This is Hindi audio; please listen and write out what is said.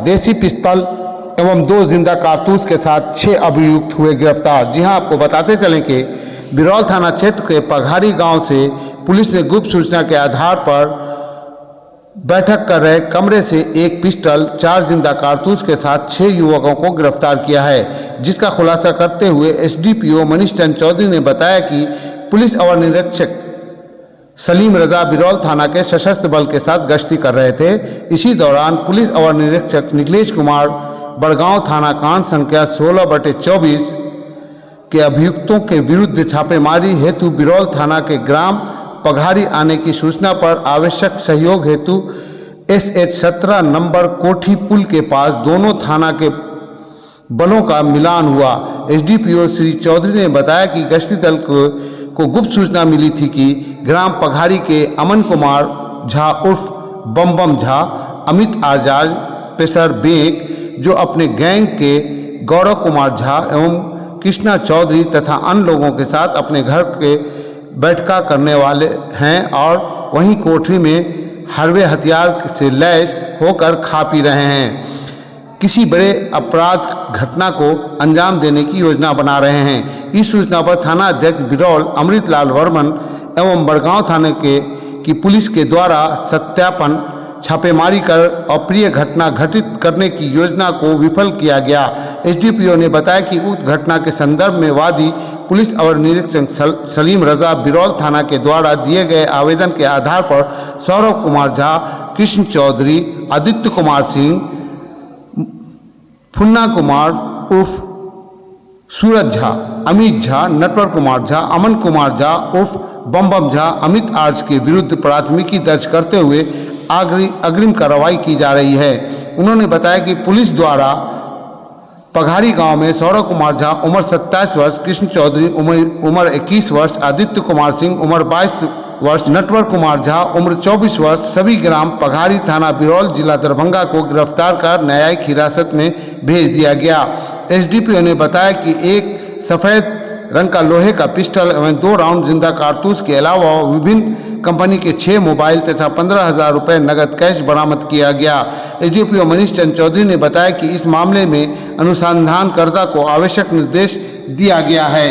देसी पिस्तौल एवं 2 जिंदा कारतूस के साथ 6 अभियुक्त हुए गिरफ्तार। जी हां, आपको बताते चलें कि बिरौल थाना क्षेत्र के पघारी गांव से पुलिस ने गुप्त सूचना के आधार पर बैठक कर रहे कमरे से एक पिस्टल, 4 जिंदा कारतूस के साथ 6 युवकों को गिरफ्तार किया है, जिसका खुलासा करते हुए एसडीपीओ मनीष चंद चौधरी ने बताया कि पुलिस अवर निरीक्षक सलीम रजा बिरौल थाना के सशस्त्र बल के साथ गश्ती कर रहे थे। इसी दौरान पुलिस अवर निरीक्षक निखिलेश कुमार बड़गांव थाना कांड संख्या 16/24 के अभियुक्तों के विरुद्ध छापेमारी हेतु बिरौल थाना के ग्राम पघारी आने की सूचना पर आवश्यक सहयोग हेतु SH 17 नंबर कोठी पुल के पास दोनों थाना के बलों का मिलान हुआ। एसडीपीओ श्री चौधरी ने बताया कि गश्ती दल को गुप्त सूचना मिली थी कि ग्राम पघारी के अमन कुमार झा उर्फ बम बम झा, अमित आजाद पेशर बेग जो अपने गैंग के गौरव कुमार झा एवं कृष्णा चौधरी तथा अन्य लोगों के साथ अपने घर के बैठका करने वाले हैं और वहीं कोठरी में हरवे हथियार से लैस होकर खा पी रहे हैं, किसी बड़े अपराध घटना को अंजाम देने की योजना बना रहे हैं। इस सूचना पर थाना अध्यक्ष बिरौल अमृतलाल वर्मन एवं बड़गांव थाने की पुलिस के द्वारा सत्यापन छापेमारी कर अप्रिय घटना घटित करने की योजना को विफल किया गया। एसडीपीओ ने बताया कि उक्त घटना के संदर्भ में वादी पुलिस अवर निरीक्षक सलीम रजा बिरौल थाना के द्वारा दिए गए आवेदन के आधार पर सौरभ कुमार झा, कृष्ण चौधरी, आदित्य कुमार सिंह, फुन्ना कुमार उर्फ सूरज झा, अमित झा, नटवर कुमार झा, अमन कुमार झा उर्फ बम बम झा, अमित आर्ज के विरुद्ध प्राथमिकी दर्ज करते हुए अग्रिम कार्रवाई की जा रही है। उन्होंने बताया कि पुलिस द्वारा पघारी गांव में सौरभ कुमार झा उम्र 27 वर्ष, कृष्ण चौधरी उम्र 21 वर्ष, आदित्य कुमार सिंह उम्र 22 वर्ष, नटवर कुमार झा उम्र 24 वर्ष सभी ग्राम पघारी थाना बिरौल जिला दरभंगा को गिरफ्तार कर न्यायिक हिरासत में भेज दिया गया। एसडीपीओ ने बताया कि एक सफेद रंग का लोहे का पिस्टल एवं 2 राउंड जिंदा कारतूस के अलावा विभिन्न कंपनी के 6 मोबाइल तथा 15,000 रुपये नगद कैश बरामद किया गया। एसडीपीओ मनीष चंद चौधरी ने बताया कि इस मामले में अनुसंधानकर्ता को आवश्यक निर्देश दिया गया है।